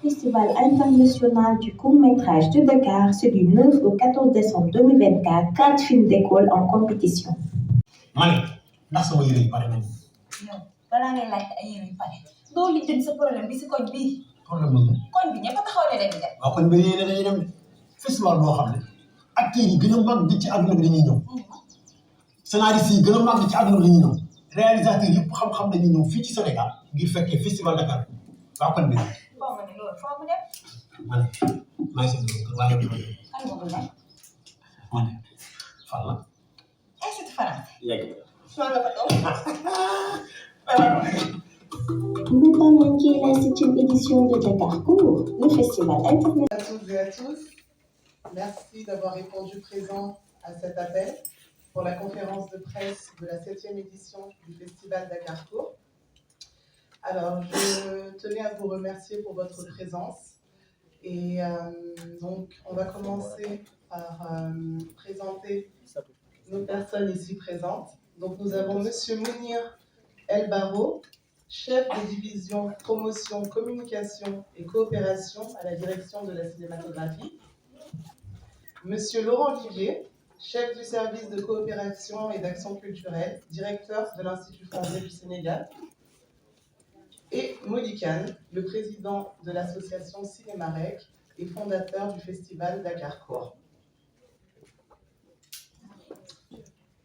Festival international du court-métrage de Dakar, c'est du 9 au 14 décembre 2024, 4 films d'école en compétition. Mani, ndax sama yére yi pare nañu. yow balaa ngay laaj ay yére yu pare doo li jëm sa problème bi si koñ bii. Problème boobu. koñ bi ñëpp a taxaw ne dañuy dem. waaw kon ba yéene dañuy dem festival boo xam ne acteurs yi gën a mag ci àdduna bi dañuy ñëw. Scénaristes yi gën a mag ci àdduna bi dañuy ñëw. Réalisateurs yëpp xam-xam dañuy ñëw fii ci Sénégal ngir fekkee festival Dakar waaw kon bi. foo ma ne loolu foo mu dem. ma ne maa ngi seetlu ko waaye du ma dem. kan nga bëgg a. ma ne fan la. Institut France. yegg maa nga fa toog. Nous parlons qui est la 7e édition de Dakarcourt, le festival international. À toutes et à tous, merci d'avoir répondu présent à cet appel pour la conférence de presse de la 7e édition du festival Dakarcourt. Alors, je tenais à vous remercier pour votre présence et donc on va commencer par présenter nos personnes ici présentes. Donc nous avons Monsieur Mounir El Barro, chef de division promotion, communication et coopération à la direction de la cinématographie. Monsieur Laurent Vivier, chef du service de coopération et d'action culturelle, directeur de l'Institut français du Sénégal. Et Mody Kane, le président de l'association Cinémarec et fondateur du festival Dakarcourt.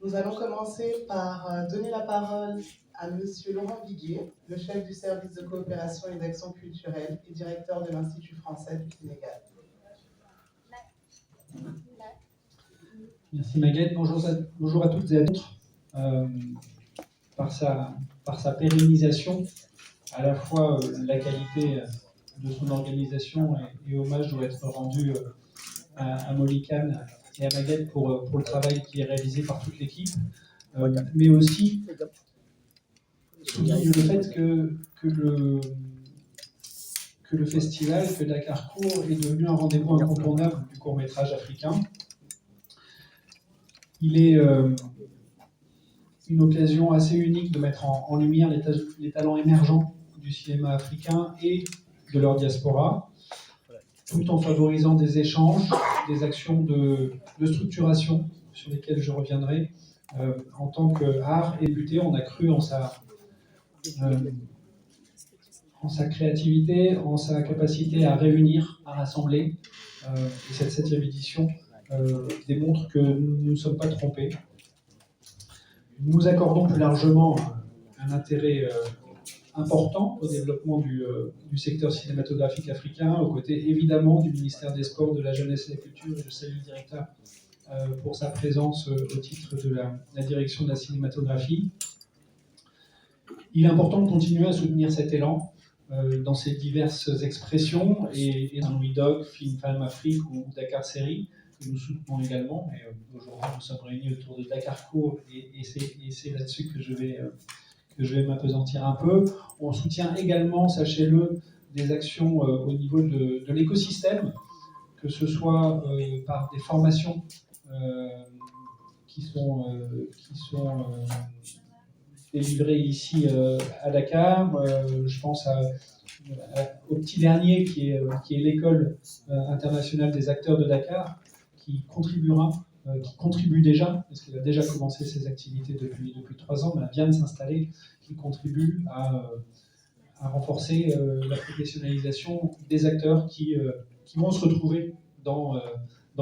Nous allons commencer par donner la parole à Monsieur Laurent Viguier, le chef du service de coopération et d'action culturelle et directeur de l'Institut français du Sénégal. Merci Maguette, bonjour à toutes et à tous. Par sa pérennisation, à la fois la qualité de son organisation et hommage doit être rendu à Mody Kane et à Maguette pour le travail qui est réalisé par toute l'équipe, mais aussi souligner le fait que le festival, que Dakarcourt est devenu un rendez-vous incontournable du court-métrage africain. Il est une occasion assez unique de mettre en lumière les talents émergents du cinéma africain et de leur diaspora, tout en favorisant des échanges, des actions de structuration sur lesquelles je reviendrai. En tant qu'art et débuté, on a cru en sa créativité, en sa capacité à réunir, à rassembler. Et cette 7e édition démontre que nous ne nous sommes pas trompés. Nous accordons plus largement un intérêt important au développement du secteur cinématographique africain, aux côtés évidemment du ministère des Sports, de la Jeunesse et de la Culture. Et je salue le directeur pour sa présence au titre de la direction de la cinématographie. Il est important de continuer à soutenir cet élan dans ses diverses expressions, et dans WeDoc, Film Femme Afrique ou Dakar Série, que nous soutenons également. Et aujourd'hui, nous sommes réunis autour de Dakarcourt et c'est là-dessus que je vais m'appesantir un peu. On soutient également, sachez-le, des actions au niveau de l'écosystème, que ce soit par des formations qui sont délivrées ici à Dakar. Je pense au petit dernier qui est l'école internationale des acteurs de Dakar, qui contribue déjà, parce qu'elle a déjà commencé ses activités depuis 3 ans, mais elle vient de s'installer, qui contribue à renforcer la professionnalisation des acteurs qui vont se retrouver dans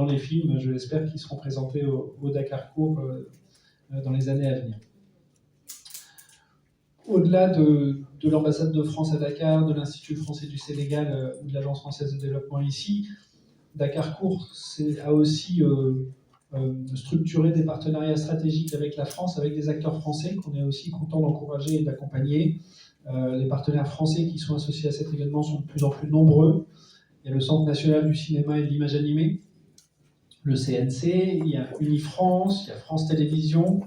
les films, je l'espère, qui seront présentés au Dakarcourt dans les années à venir. Au-delà de l'ambassade de France à Dakar, de l'Institut français du Sénégal ou de l'Agence française de développement ici, Dakarcourt a aussi structuré des partenariats stratégiques avec la France, avec des acteurs français qu'on est aussi content d'encourager et d'accompagner. Les partenaires français qui sont associés à cet événement sont de plus en plus nombreux. Il y a le Centre national du cinéma et de l'image animée, le CNC, il y a Unifrance, il y a France Télévisions,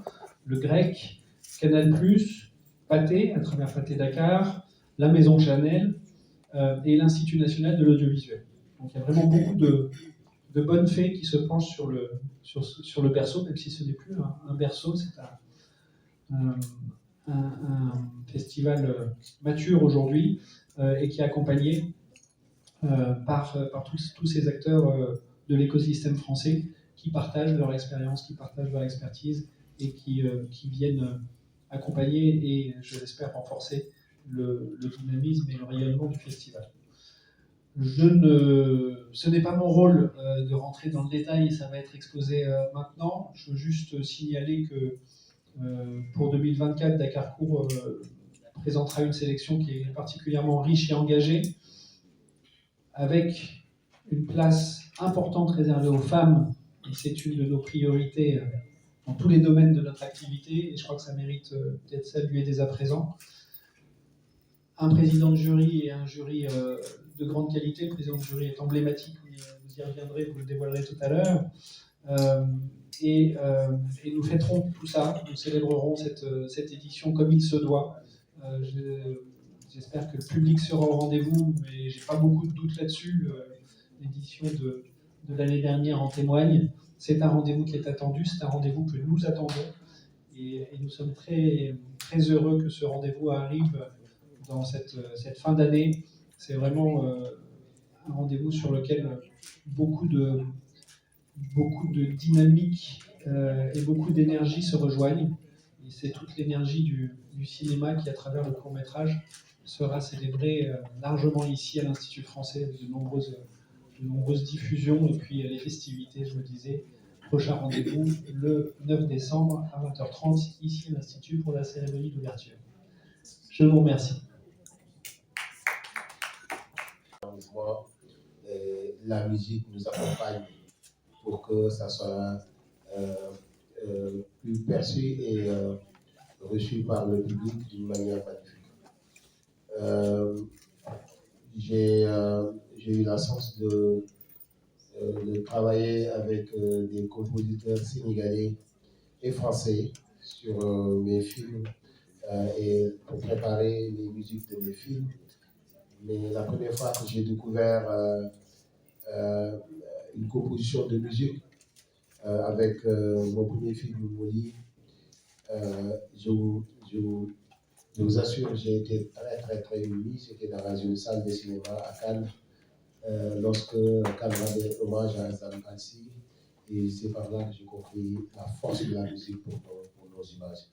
le GREC, Canal+, Pathé, à travers Pathé Dakar, la Maison Chanel et l'Institut national de l'audiovisuel. Donc il y a vraiment beaucoup de bonnes fées qui se penchent sur le berceau, même si ce n'est plus un berceau, c'est un festival mature aujourd'hui et qui est accompagné par tous ces acteurs de l'écosystème français qui partagent leur expérience, qui partagent leur expertise et qui viennent accompagner et, je l'espère, renforcer le dynamisme et le rayonnement du festival. Ce n'est pas mon rôle de rentrer dans le détail et ça va être exposé maintenant. Je veux juste signaler que pour 2024, Dakarcourt présentera une sélection qui est particulièrement riche et engagée, avec une place importante réservée aux femmes, et c'est une de nos priorités dans tous les domaines de notre activité, et je crois que ça mérite d'être salué dès à présent. Un président de jury et un jury de grande qualité. Le président de jury est emblématique, mais vous y reviendrez, vous le dévoilerez tout à l'heure. Et nous fêterons tout ça, nous célébrerons cette édition comme il se doit. J'espère que le public sera au rendez-vous, mais j'ai pas beaucoup de doutes là-dessus. L'édition de l'année dernière en témoigne. C'est un rendez-vous qui est attendu, c'est un rendez-vous que nous attendons. Et nous sommes très, très heureux que ce rendez-vous arrive dans cette fin d'année. C'est vraiment un rendez-vous sur lequel beaucoup de dynamique et beaucoup d'énergie se rejoignent. Et c'est toute l'énergie du cinéma qui, à travers le court-métrage, sera célébrée largement ici à l'Institut français, avec de nombreuses diffusions et puis les festivités, je le disais. Prochain rendez-vous le 9 décembre à 20h30 ici à l'Institut pour la cérémonie d'ouverture. Je vous remercie. La musique nous accompagne pour que ça soit plus perçu et reçu par le public d'une manière magnifique. J'ai eu la chance de travailler avec des compositeurs sénégalais et français sur mes films et pour préparer les musiques de mes films. Mais la première fois que j'ai découvert une composition de musique avec mon premier film, Molly, je vous assure, j'ai été très très très ému. C'était dans une salle de cinéma à Cannes, lorsque Cannes rendait hommage à Azam Ansi, et c'est par là que j'ai compris la force de la musique pour nos images.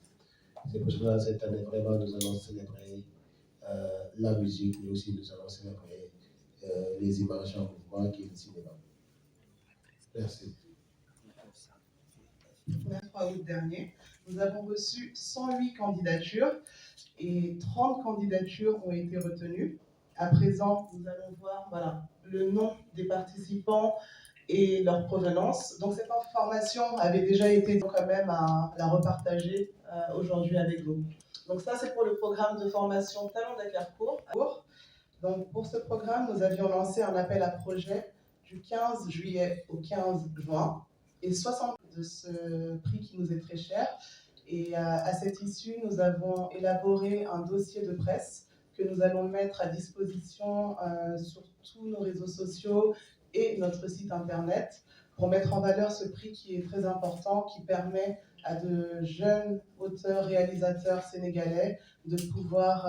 C'est pour cela que cette année, vraiment, nous allons célébrer la musique, mais aussi nous allons célébrer les images en mouvement qui est le cinéma. Merci. Le 3 août dernier, nous avons reçu 108 candidatures et 30 candidatures ont été retenues. À présent, nous allons voir le nom des participants et leur provenance. Donc cette information avait déjà été quand même à la repartager aujourd'hui avec vous. Donc ça, c'est pour le programme de formation Talents Dakarcourt. Donc pour ce programme, nous avions lancé un appel à projet du 15 juillet au 15 juin et 60 de ce prix qui nous est très cher. Et à cette issue, nous avons élaboré un dossier de presse que nous allons mettre à disposition sur tous nos réseaux sociaux et notre site internet pour mettre en valeur ce prix qui est très important, qui permet à de jeunes auteurs, réalisateurs sénégalais de pouvoir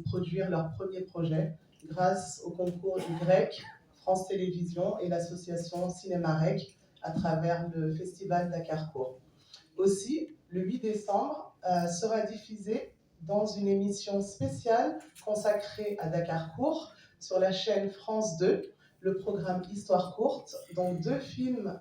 produire leur premier projet grâce au concours du GREC, France Télévisions et l'association Cinémarec à travers le festival Dakarcourt. Aussi, le 8 décembre sera diffusé dans une émission spéciale consacrée à Dakarcourt sur la chaîne France 2, le programme Histoire courte, donc 2 films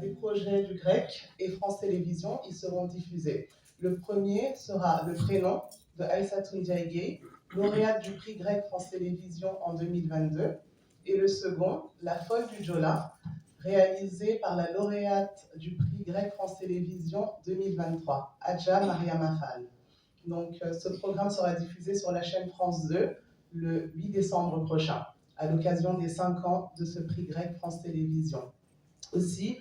des projets du GREC et France Télévisions, ils seront diffusés. Le premier sera Le Prénom de Aïssatou Ndiaye, lauréate du prix GREC France Télévisions en 2022, et le second, La Folle du Jola, réalisé par la lauréate du prix GREC France Télévisions 2023, Adja Mariama Fall. Donc ce programme sera diffusé sur la chaîne France 2 le 8 décembre prochain, à l'occasion des 5 ans de ce prix GREC France Télévisions. Aussi,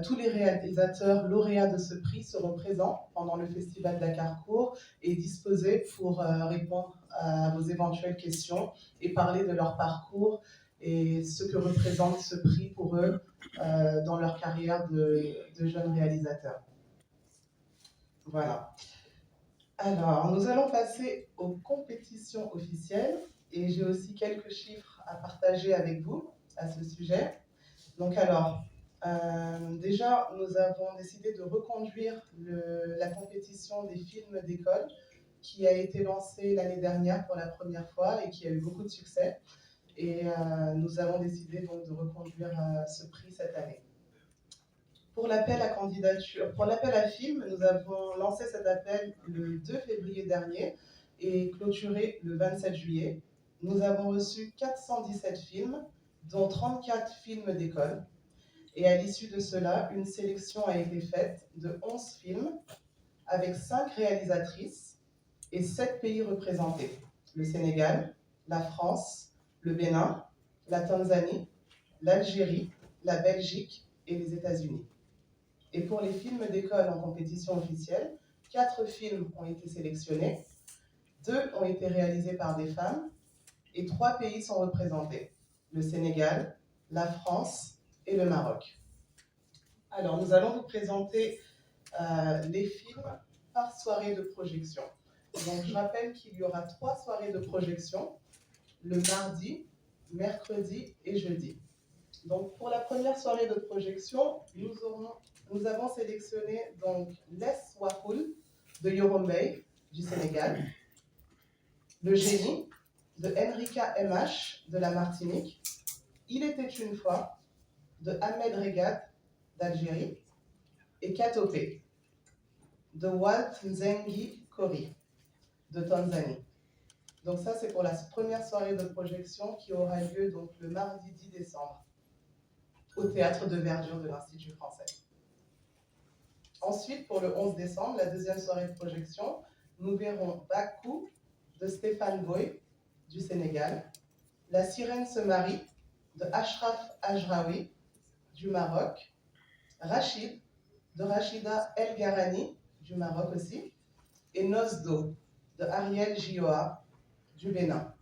tous les réalisateurs lauréats de ce prix seront présents pendant le festival Dakarcourt et disposés pour répondre à vos éventuelles questions et parler de leur parcours et ce que représente ce prix pour eux dans leur carrière de jeunes réalisateurs. Voilà. Alors, nous allons passer aux compétitions officielles et j'ai aussi quelques chiffres à partager avec vous à ce sujet. Donc alors, déjà, nous avons décidé de reconduire la compétition des films d'école qui a été lancée l'année dernière pour la première fois et qui a eu beaucoup de succès. Et nous avons décidé donc de reconduire ce prix cette année. Pour l'appel à candidature, pour l'appel à films, nous avons lancé cet appel le 2 février dernier et clôturé le 27 juillet. Nous avons reçu 417 films, dont 34 films d'école. Et à l'issue de cela, une sélection a été faite de 11 films avec 5 réalisatrices et 7 pays représentés. Le Sénégal, la France, le Bénin, la Tanzanie, l'Algérie, la Belgique et les États-Unis. Et pour les films d'école en compétition officielle, 4 films ont été sélectionnés, 2 ont été réalisés par des femmes et 3 pays sont représentés, le Sénégal, la France et le Maroc. Alors, nous allons vous présenter les films par soirée de projection. Donc, je rappelle qu'il y aura 3 soirées de projection, le mardi, mercredi et jeudi. Donc, pour la première soirée de projection, nous avons sélectionné donc Les Wahoul de Yorombey du Sénégal, Le Génie de Enrika MH de la Martinique, Il était une fois de Ahmed Regat d'Algérie et Katopé de Walt Nzengi Kori de Tanzanie. Donc ça, c'est pour la première soirée de projection qui aura lieu donc le mardi 10 décembre au Théâtre de Verdure de l'Institut français. Ensuite, pour le 11 décembre, la deuxième soirée de projection, nous verrons Bakou de Stéphane Boy du Sénégal, La sirène se marie de Ashraf Ajraoui du Maroc, Rachid de Rachida El Garani du Maroc aussi, et Noces d'eau de Ariel Gioa du Bénin.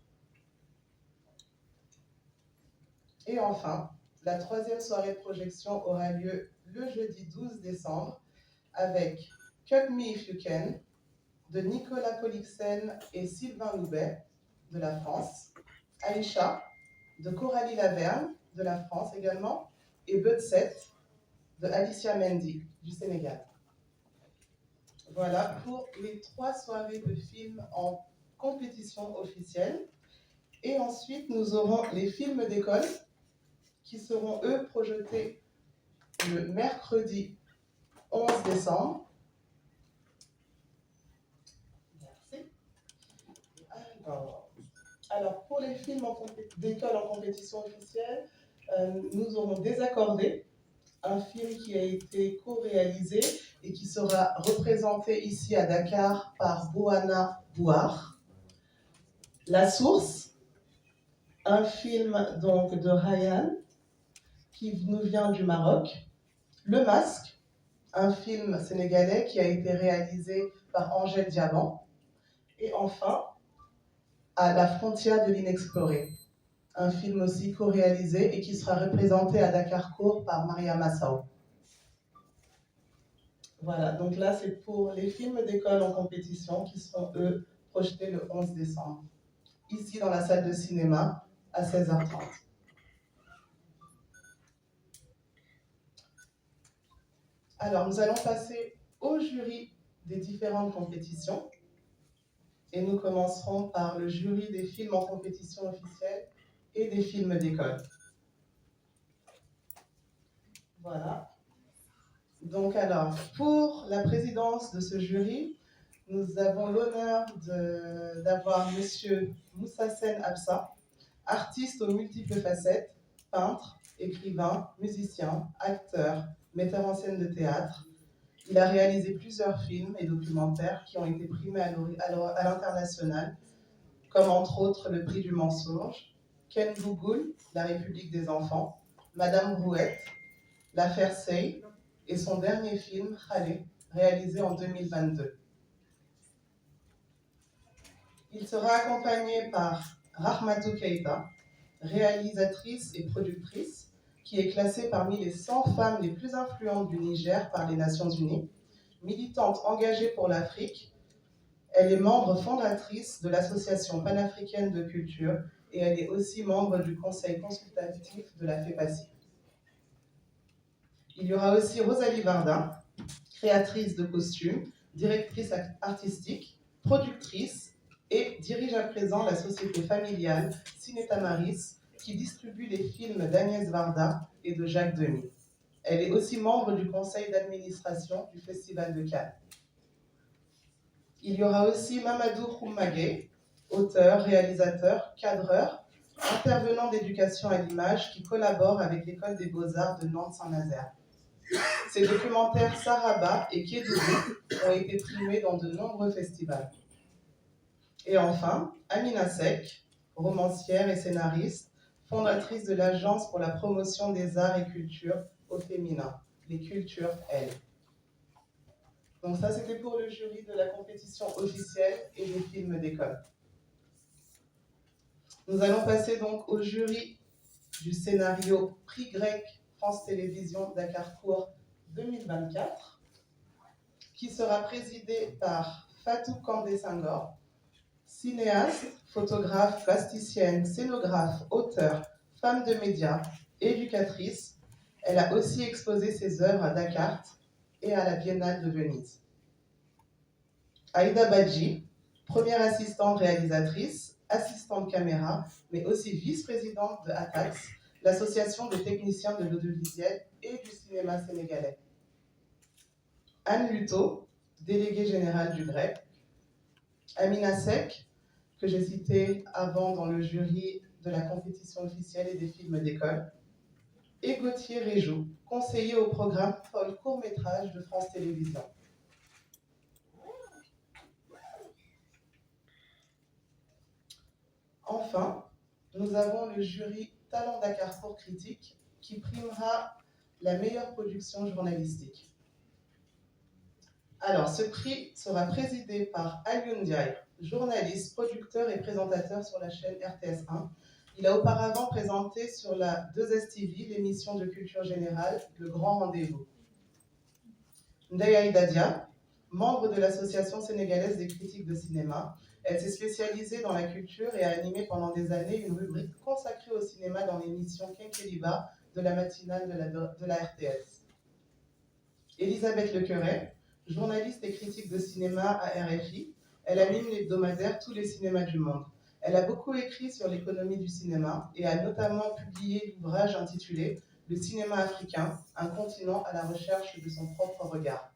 Et enfin, la troisième soirée de projection aura lieu le jeudi 12 décembre avec Cut Me If You Can de Nicolas Polixen et Sylvain Loubet de la France, Aïcha de Coralie Laverne de la France également, et Budset de Alicia Mendy du Sénégal. Voilà pour les 3 soirées de films en compétition officielle. Et ensuite, nous aurons les films d'école qui seront, eux, projetés le mercredi 11 décembre. Merci. Alors pour les films d'école en compétition officielle, nous aurons Désaccordé, un film qui a été co-réalisé et qui sera représenté ici à Dakar par Bouana Bouar. La Source, un film donc de Ryan qui nous vient du Maroc. Le Masque, un film sénégalais qui a été réalisé par Angèle Diamant. Et enfin, À la frontière de l'inexploré, un film aussi co-réalisé et qui sera représenté à Dakarcourt par Maria Massao. Voilà, donc là c'est pour les films d'école en compétition qui seront eux projetés le 11 décembre, ici dans la salle de cinéma à 16h30. Alors nous allons passer au jury des différentes compétitions. Et nous commencerons par le jury des films en compétition officielle et des films d'école. Voilà. Donc alors, pour la présidence de ce jury, nous avons l'honneur d'avoir Monsieur Moussa Sen Absa, artiste aux multiples facettes, peintre, écrivain, musicien, acteur, metteur en scène de théâtre. Il a réalisé plusieurs films et documentaires qui ont été primés à l'international, comme entre autres Le Prix du Mensonge, Ken Bougoul, La République des enfants, Madame Brouette, L'affaire Sey et son dernier film, Khalé, réalisé en 2022. Il sera accompagné par Rahmatou Keïta, réalisatrice et productrice, qui est classée parmi les 100 femmes les plus influentes du Niger par les Nations Unies, militante engagée pour l'Afrique, Elle est membre fondatrice de l'Association panafricaine de culture et elle est aussi membre du conseil consultatif de la FEPACI. Il y aura aussi Rosalie Vardin, créatrice de costumes, directrice artistique, productrice et dirige à présent la société familiale Ciné Tamaris qui distribue les films d'Agnès Varda et de Jacques Demy. Elle est aussi membre du conseil d'administration du Festival de Cannes. Il y aura aussi Mamadou Khoumagé, auteur, réalisateur, cadreur, intervenant d'éducation à l'image qui collabore avec l'École des Beaux-Arts de Nantes-Saint-Nazaire. Ses documentaires Saraba et Kédougou ont été primés dans de nombreux festivals. Et enfin, Amina Sek, romancière et scénariste, fondatrice de l'Agence pour la promotion des arts et cultures au féminin, les Cultures L. Donc ça, c'était pour le jury de la compétition officielle et des films d'école. Nous allons passer donc au jury du scénario Prix grec France Télévisions Dakarcourt 2024, qui sera présidé par Fatou Kandé Senghor, cinéaste, photographe, plasticienne, scénographe, auteure, femme de médias, éducatrice. Elle a aussi exposé ses œuvres à Dakar et à la Biennale de Venise. Aïda Badji, première assistante réalisatrice, assistante caméra, mais aussi vice-présidente de ATAX, l'association des techniciens de l'audiovisuel et du cinéma sénégalais. Anne Luto, déléguée générale du GREC. Amina Sek, que j'ai citée avant dans le jury de la compétition officielle et des films d'école. Et Gauthier Réjou, conseiller au programme Paul Court-Métrage de France Télévisions. Enfin, nous avons le jury Talent Dakarcourt Critique qui primera la meilleure production journalistique. Alors, ce prix sera présidé par Alioune Ndiaye, journaliste, producteur et présentateur sur la chaîne RTS1. Il a auparavant présenté sur la 2STV l'émission de culture générale Le Grand Rendez-vous. Ndeye Dadia, membre de l'Association sénégalaise des critiques de cinéma, elle s'est spécialisée dans la culture et a animé pendant des années une rubrique consacrée au cinéma dans l'émission Kenkeliba de la matinale de la RTS. Elisabeth Lequeret, journaliste et critique de cinéma à RFI, elle anime l'hebdomadaire Tous les cinémas du monde. Elle a beaucoup écrit sur l'économie du cinéma et a notamment publié l'ouvrage intitulé « Le cinéma africain, un continent à la recherche de son propre regard ».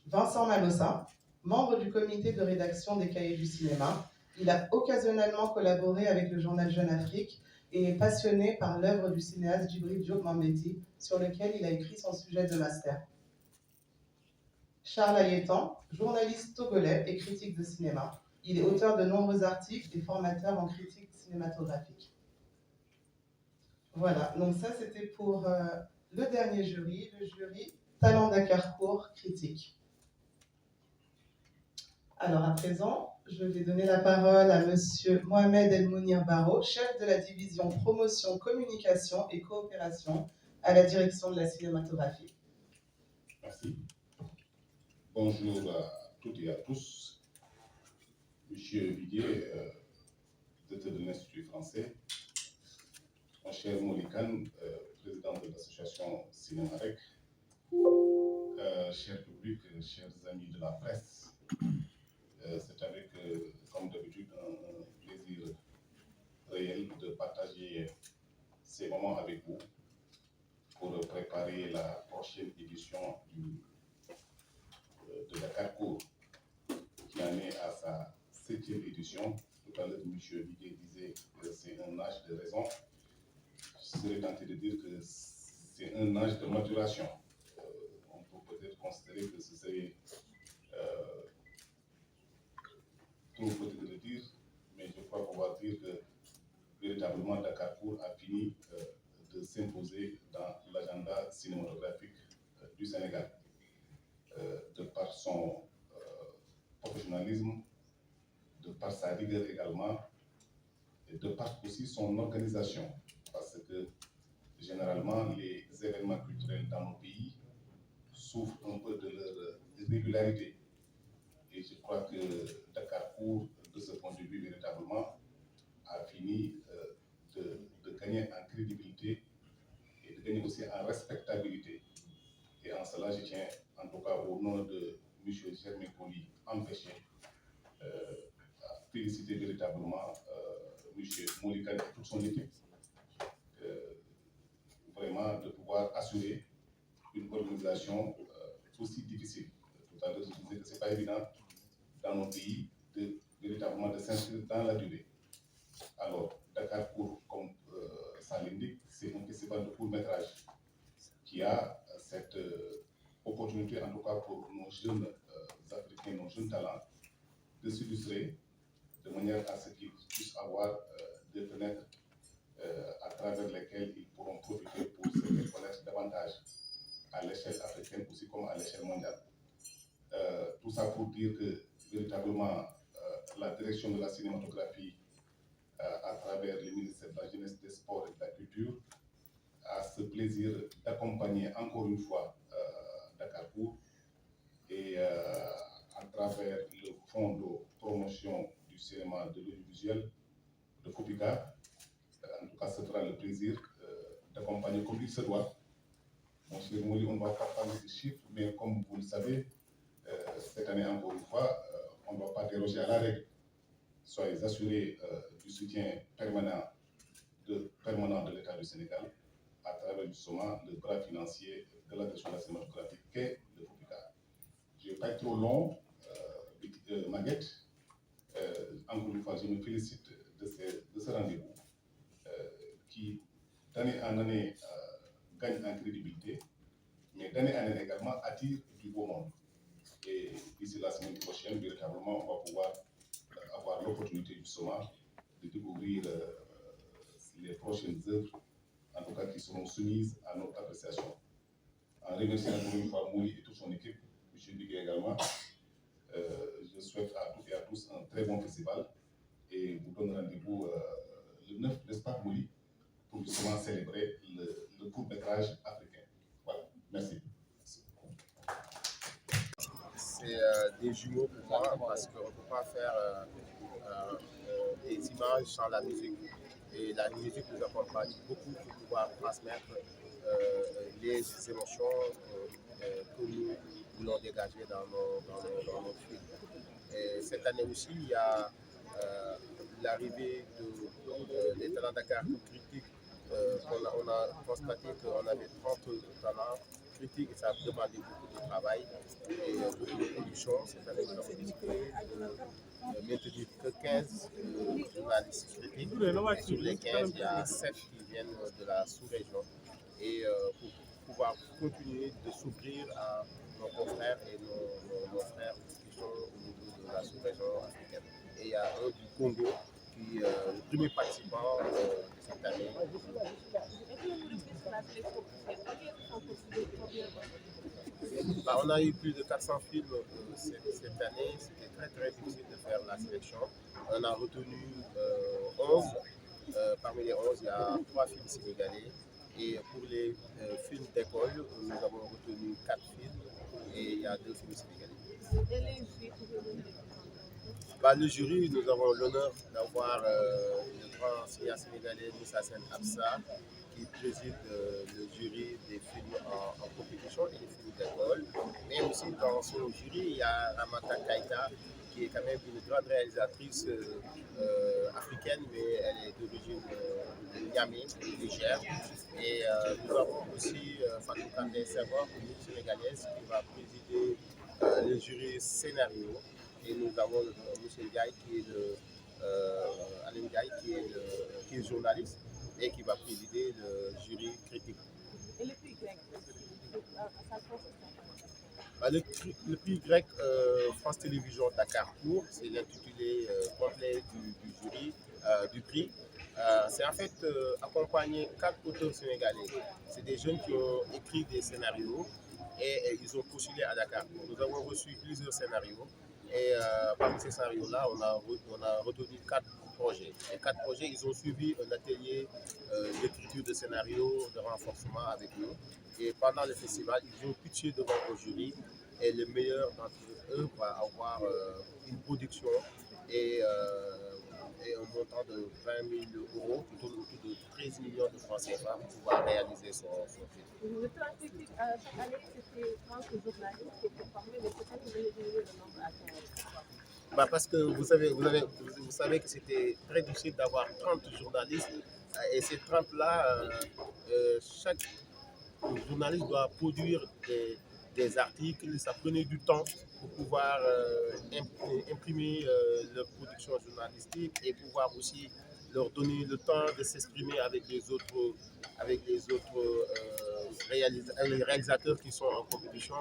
Vincent Malossa, membre du comité de rédaction des Cahiers du cinéma, il a occasionnellement collaboré avec le journal Jeune Afrique et est passionné par l'œuvre du cinéaste Djibril Diop Mambéty, sur lequel il a écrit son sujet de master. Charles Ayetan, journaliste togolais et critique de cinéma. Il est auteur de nombreux articles et formateur en critique cinématographique. Voilà, donc ça c'était pour le dernier jury, le jury Talent Dakarcourt Critique. Alors à présent, je vais donner la parole à Monsieur Mohamed El Mounir Baro, chef de la division promotion, communication et coopération à la direction de la cinématographie. Merci. Bonjour à toutes et à tous. Monsieur Viguier, directeur de l'Institut français, mon cher Molikan, président de l'association Cinémarec, cher public, chers amis de la presse, c'est avec, comme d'habitude, un plaisir réel de partager ces moments avec vous pour préparer la prochaine édition de Dakarcourt, qui en est à sa 7e édition. Tout à l'heure, M. Viguier disait que c'est un âge de raison. Je serais tenté de dire que c'est un âge de maturation. On peut peut-être considérer que ce serait trop peut-être de le dire, mais je crois qu'on va dire que véritablement Dakarcourt a fini de s'imposer dans l'agenda cinématographique du Sénégal. De par son professionnalisme, de par sa rigueur également, et de par aussi son organisation. Parce que généralement, les événements culturels dans nos pays souffrent un peu de leur irrégularité. Et je crois que Dakarcourt, de ce point de vue, véritablement, a fini de gagner en crédibilité et de gagner aussi en respectabilité. Et en cela, je tiens, en tout cas au nom de M. Germain Poli, empêché, à féliciter véritablement M. Molikan et toute son équipe, vraiment de pouvoir assurer une organisation aussi difficile. Tout à l'heure, je disais que ce n'est pas évident dans nos pays véritablement de s'inscrire dans la durée. Alors, Dakarcourt, comme ça l'indique, c'est un festival de court-métrage qui a cette opportunité, en tout cas pour nos jeunes Africains, nos jeunes talents, de s'illustrer de manière à ce qu'ils puissent avoir des fenêtres à travers lesquelles ils pourront profiter pour se reconnaître davantage à l'échelle africaine aussi comme à l'échelle mondiale. Tout ça pour dire que véritablement la direction de la cinématographie à travers le ministère de la Jeunesse, des Sports et de la Culture a ce plaisir d'accompagner encore une fois Dakarcourt et à travers le fonds de promotion du cinéma de l'audiovisuel de FOPICA, en tout cas ce sera le plaisir d'accompagner comme il se doit. Mon cher Mouli, on ne va pas parler de chiffres, mais comme vous le savez, cette année encore une fois, on ne va pas déroger à la règle. Soyez assurés du soutien permanent de l'État du Sénégal à travers justement le bras financier de la direction de la cinématographie qu'est le FOPICA. Je ne vais pas être trop long, Maguette. Encore une fois, je me félicite de ce rendez-vous qui, d'année en année, gagne en crédibilité, mais d'année en année également attire du beau monde. Et d'ici la semaine prochaine, véritablement, on va pouvoir avoir l'opportunité justement de découvrir les prochaines œuvres, en tout cas qui seront soumises à notre appréciation. En remerciant encore une fois Mouli et toute son équipe, M. Bigué également, je souhaite à toutes et à tous un très bon festival et vous donne rendez-vous le 9, n'est-ce pas, Mouli, pour justement célébrer le court-métrage africain. Voilà, merci. C'est des jumeaux pour moi parce qu'on ne peut pas faire des images sans la musique. Et la musique nous accompagne beaucoup pour pouvoir transmettre les émotions que nous voulons dégager dans nos films. Et cette année aussi, il y a l'arrivée des talents Dakarcourt critiques. On a constaté qu'on avait 30 talents critiques et ça a demandé beaucoup de travail et beaucoup de production. Cette année, nous avons décidé de maintenir que 15 journalistes critiques. Sur les 15, il y a 7 qui viennent de la sous-région. Et pour pouvoir continuer de s'ouvrir à nos confrères et nos frères qui sont au niveau de la sous-région africaine. Et il y a un du Congo qui est le premier participant de cette année. On a eu plus de 400 films cette année. C'était très très difficile de faire la sélection. On a retenu 11. Parmi les 11, il y a 3 films sénégalais. Et pour les films d'école, nous avons retenu 4 films et il y a 2 films sénégalais. Le jury, nous avons l'honneur d'avoir le grand cinéaste sénégalais Moussa Sen Absa qui préside le jury des films en compétition et des films d'école. Mais aussi dans son jury, il y a Ramata Kaita qui est quand même une grande réalisatrice africaine, mais elle est d'origine de Niamey, Niger. Et nous avons aussi Fatou Kandé Senghor, une sénégalaise qui va présider le jury scénario. Et nous avons M. Ndiaye qui est Alain Ndiaye qui est journaliste et qui va présider le jury critique. Et le prix grec, le prix grec France Télévisions Dakarcourt, c'est l'intitulé complet du jury, du prix. C'est en fait accompagner 4 auteurs sénégalais. C'est des jeunes qui ont écrit des scénarios et ils ont postulé à Dakarcourt. Nous avons reçu plusieurs scénarios. Et parmi ces scénarios-là, on a retenu 4 projets. Les 4 projets, ils ont suivi un atelier d'écriture de scénarios, de renforcement avec nous. Et pendant le festival, ils ont pitché devant le jury et le meilleur d'entre eux va avoir une production et un montant de 20 000 euros, plutôt autour de 13 millions de francs CFA pour pouvoir réaliser son film. Le plan critique, chaque année, c'était 30 journalistes qui étaient formés, mais cette année, vous avez diminué le nombre à 15. Parce que vous savez que c'était très difficile d'avoir 30 journalistes et ces 30-là, chaque journaliste doit produire des articles, ça prenait du temps pour pouvoir imprimer leur production journalistique et pouvoir aussi leur donner le temps de s'exprimer avec les autres réalisateurs qui sont en compétition.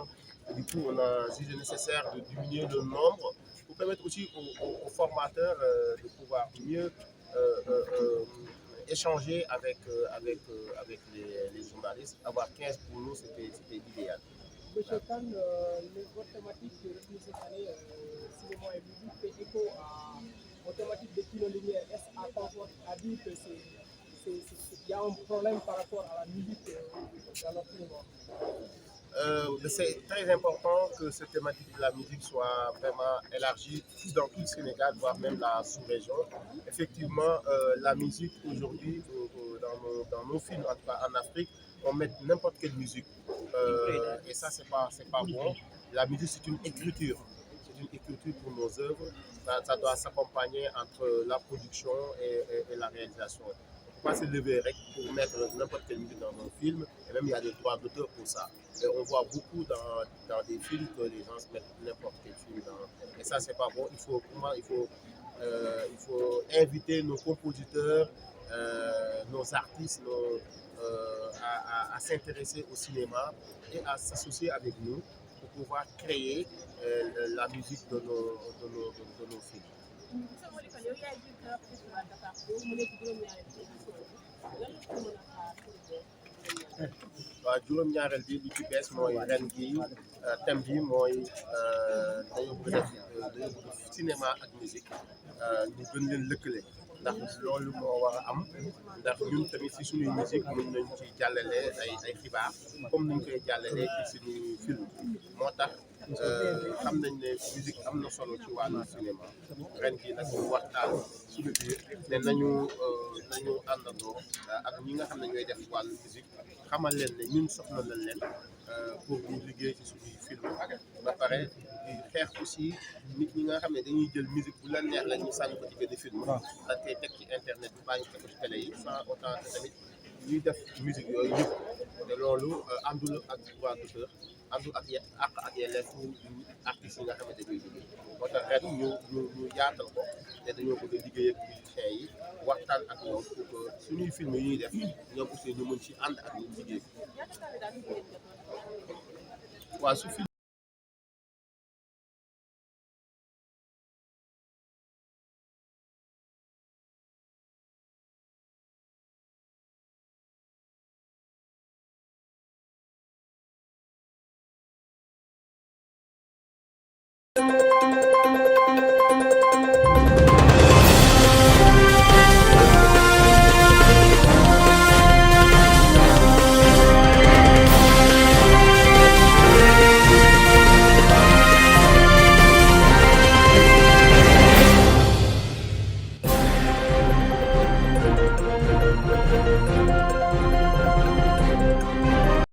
Et du coup, on a jugé nécessaire de diminuer le nombre pour permettre aussi aux formateurs de pouvoir mieux échanger avec les journalistes. Avoir 15 pour nous, c'était l'idéal. Monsieur Khan, votre thématique de retenue cette année, cinéma et musique, fait écho aux thématiques de Kino Lumière. Est-ce à dire qu'il y a un problème par rapport à la musique dans notre cinéma? C'est très important que cette thématique de la musique soit vraiment élargie dans tout le Sénégal, voire même la sous-région. Effectivement, la musique aujourd'hui, dans nos films, en tout cas en Afrique, on met n'importe quelle musique. Et ça, c'est pas bon. La musique, c'est une écriture. C'est une écriture pour nos œuvres. Ça doit s'accompagner entre la production et la réalisation. On ne peut pas se lever pour mettre n'importe quelle musique dans un film. Et même, il y a des droits d'auteur pour ça. Et on voit beaucoup dans des films que les gens se mettent n'importe quel film dans. Et ça, c'est pas bon. Il faut inviter nos compositeurs, nos artistes, à s'intéresser au cinéma et à s'associer avec nous pour pouvoir créer la musique de nos films. waaw juróom-ñaareel bi li ci bees mooy ren gi thème bi mooy dañoo bëgg cinéma ak musique ñu gën leen lëkkale ndax loolu moo war a am ndax ñun tamit si suñuy musique mën nañ ci jàllale ay xibaar comme nuñ koy jàllalee ci suñuy film moo tax xam nañ ne musique am na solo ci wàllu cinéma ren gi nag ñu waxtaan suñu biir ne nañu àndandoo ak ñi nga xam ne ñooy def wàllu musique xamal leen ne ñun soxla nañ leen pour ñu liggéey ci suñuy film ba pare di xeex aussi nit ñi nga xam ne dañuy jël musique bu leen neex la ñu sànni ko ci benn film ak koy teg ci internet bi baa ñu teg ko ci télé yi sans autant que tamit ñuy def musique yooyu yëpp te loolu àndul ak droit d'auteur àndul ak yelleefu artistes yi nga xam ne dañuy liggéey moo tax ren ñu yaatal ko te dañoo bëgg a liggéey ak musiciens yi waxtaan ak ñoom pour que suñuy film yi ñuy def ñoom aussi ñu mën ci ànd ak ñu liggéey waaw su film